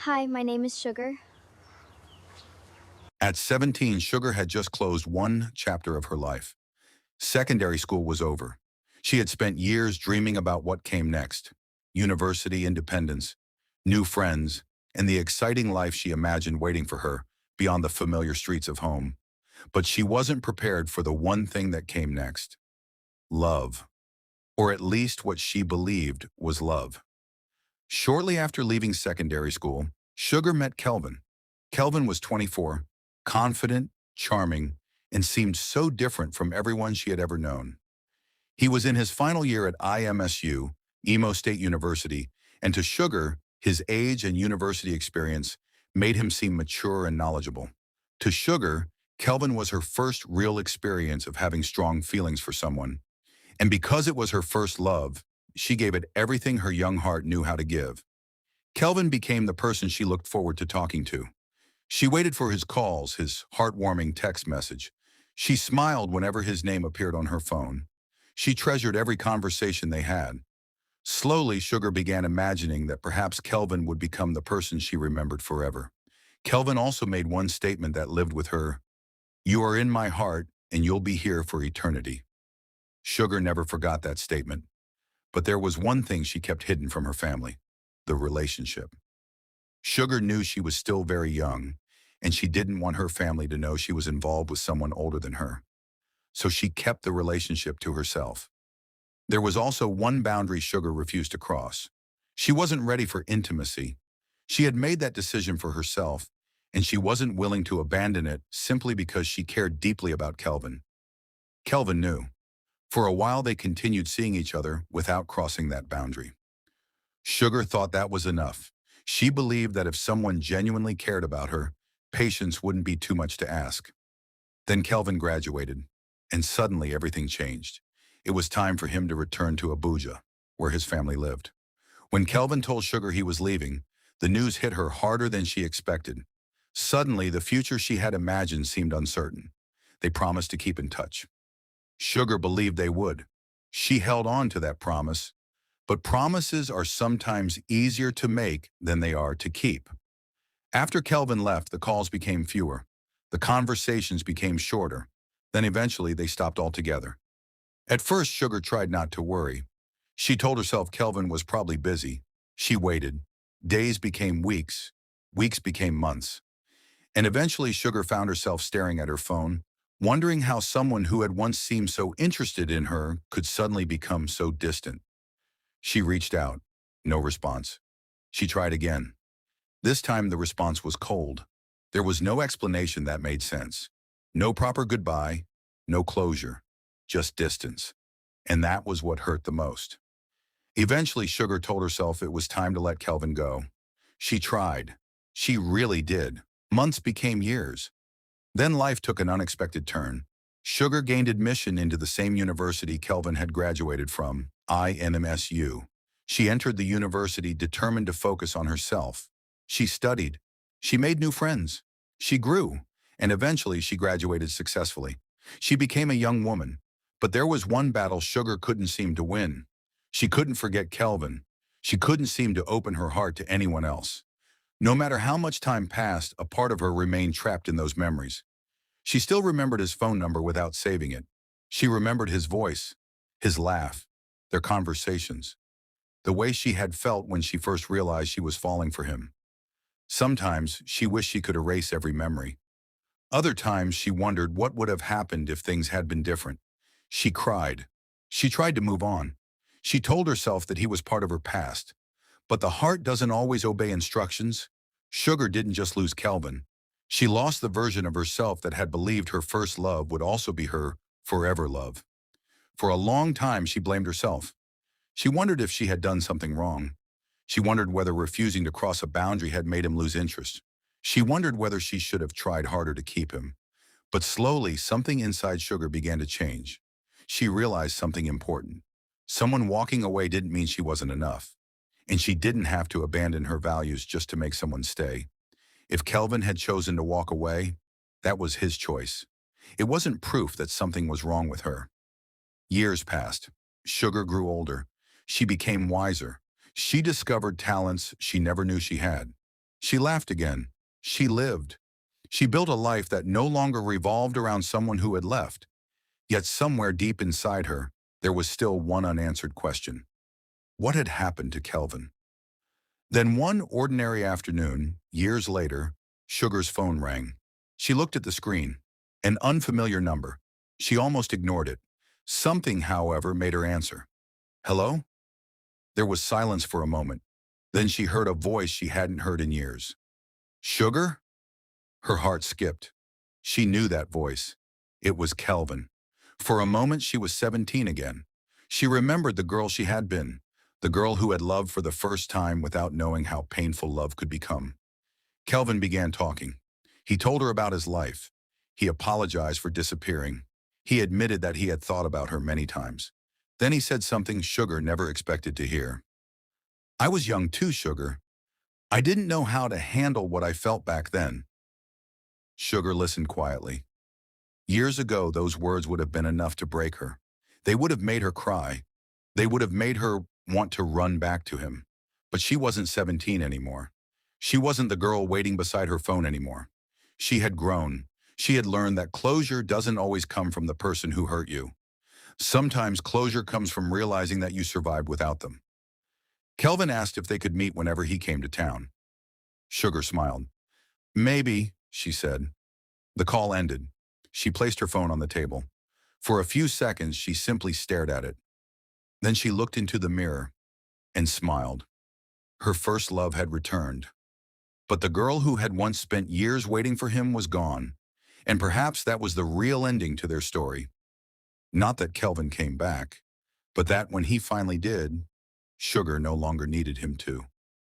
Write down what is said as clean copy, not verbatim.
Hi, my name is Sugar. At 17, Sugar had just closed one chapter of her life. Secondary school was over. She had spent years dreaming about what came next: university independence, new friends, and the exciting life she imagined waiting for her beyond the familiar streets of home. But she wasn't prepared for the one thing that came next: love, or at least what she believed was love. Shortly after leaving secondary school, Sugar met Kelvin. Kelvin was 24, confident, charming, and seemed so different from everyone she had ever known. He was in his final year at IMSU, Emo State University, and to Sugar, his age and university experience made him seem mature and knowledgeable. To Sugar, Kelvin was her first real experience of having strong feelings for someone. And because it was her first love, she gave it everything her young heart knew how to give. Kelvin became the person she looked forward to talking to. She waited for his calls, his heartwarming text message. She smiled whenever his name appeared on her phone. She treasured every conversation they had. Slowly, Sugar began imagining that perhaps Kelvin would become the person she remembered forever. Kelvin also made one statement that lived with her: "You are in my heart, and you'll be here for eternity." Sugar never forgot that statement. But there was one thing she kept hidden from her family: the relationship. Sugar knew she was still very young, and she didn't want her family to know she was involved with someone older than her. So she kept the relationship to herself. There was also one boundary Sugar refused to cross. She wasn't ready for intimacy. She had made that decision for herself, and she wasn't willing to abandon it simply because she cared deeply about Kelvin. Kelvin knew. For a while, they continued seeing each other without crossing that boundary. Sugar thought that was enough. She believed that if someone genuinely cared about her, patience wouldn't be too much to ask. Then Kelvin graduated, and suddenly everything changed. It was time for him to return to Abuja, where his family lived. When Kelvin told Sugar he was leaving, the news hit her harder than she expected. Suddenly, the future she had imagined seemed uncertain. They promised to keep in touch. Sugar believed they would. She held on to that promise, but promises are sometimes easier to make than they are to keep. After Kelvin left, the calls became fewer. The conversations became shorter. Then eventually they stopped altogether. At first, Sugar tried not to worry. She told herself Kelvin was probably busy. She waited. Days became weeks. Weeks became months. And eventually Sugar found herself staring at her phone, wondering how someone who had once seemed so interested in her could suddenly become so distant. She reached out. No response. She tried again. This time the response was cold. There was no explanation that made sense. No proper goodbye, no closure, just distance. And that was what hurt the most. Eventually, Sugar told herself it was time to let Kelvin go. She tried. She really did. Months became years. Then life took an unexpected turn. Sugar gained admission into the same university Kelvin had graduated from, INMSU. She entered the university determined to focus on herself. She studied. She made new friends. She grew. And eventually she graduated successfully. She became a young woman. But there was one battle Sugar couldn't seem to win. She couldn't forget Kelvin. She couldn't seem to open her heart to anyone else. No matter how much time passed, a part of her remained trapped in those memories. She still remembered his phone number without saving it. She remembered his voice, his laugh, their conversations, the way she had felt when she first realized she was falling for him. Sometimes she wished she could erase every memory. Other times she wondered what would have happened if things had been different. She cried. She tried to move on. She told herself that he was part of her past. But the heart doesn't always obey instructions. Sugar didn't just lose Kelvin. She lost the version of herself that had believed her first love would also be her forever love. For a long time, she blamed herself. She wondered if she had done something wrong. She wondered whether refusing to cross a boundary had made him lose interest. She wondered whether she should have tried harder to keep him. But slowly, something inside Sugar began to change. She realized something important. Someone walking away didn't mean she wasn't enough. And she didn't have to abandon her values just to make someone stay. If Kelvin had chosen to walk away, that was his choice. It wasn't proof that something was wrong with her. Years passed. Sugar grew older. She became wiser. She discovered talents she never knew she had. She laughed again. She lived. She built a life that no longer revolved around someone who had left. Yet somewhere deep inside her, there was still one unanswered question. What had happened to Kelvin? Then one ordinary afternoon, years later, Sugar's phone rang. She looked at the screen. An unfamiliar number. She almost ignored it. Something, however, made her answer. Hello? There was silence for a moment. Then she heard a voice she hadn't heard in years. Sugar? Her heart skipped. She knew that voice. It was Kelvin. For a moment, she was 17 again. She remembered the girl she had been, the girl who had loved for the first time without knowing how painful love could become. Kelvin began talking. He told her about his life. He apologized for disappearing. He admitted that he had thought about her many times. Then he said something Sugar never expected to hear. I was young too, Sugar. I didn't know how to handle what I felt back then. Sugar listened quietly. Years ago, those words would have been enough to break her. They would have made her cry. They would have made her want to run back to him. But she wasn't 17 anymore. She wasn't the girl waiting beside her phone anymore. She had grown. She had learned that closure doesn't always come from the person who hurt you. Sometimes closure comes from realizing that you survived without them. Kelvin asked if they could meet whenever he came to town. Sugar smiled. Maybe, she said. The call ended. She placed her phone on the table. For a few seconds, she simply stared at it. Then she looked into the mirror and smiled. Her first love had returned. But the girl who had once spent years waiting for him was gone. And perhaps that was the real ending to their story. Not that Kelvin came back, but that when he finally did, Sugar no longer needed him to.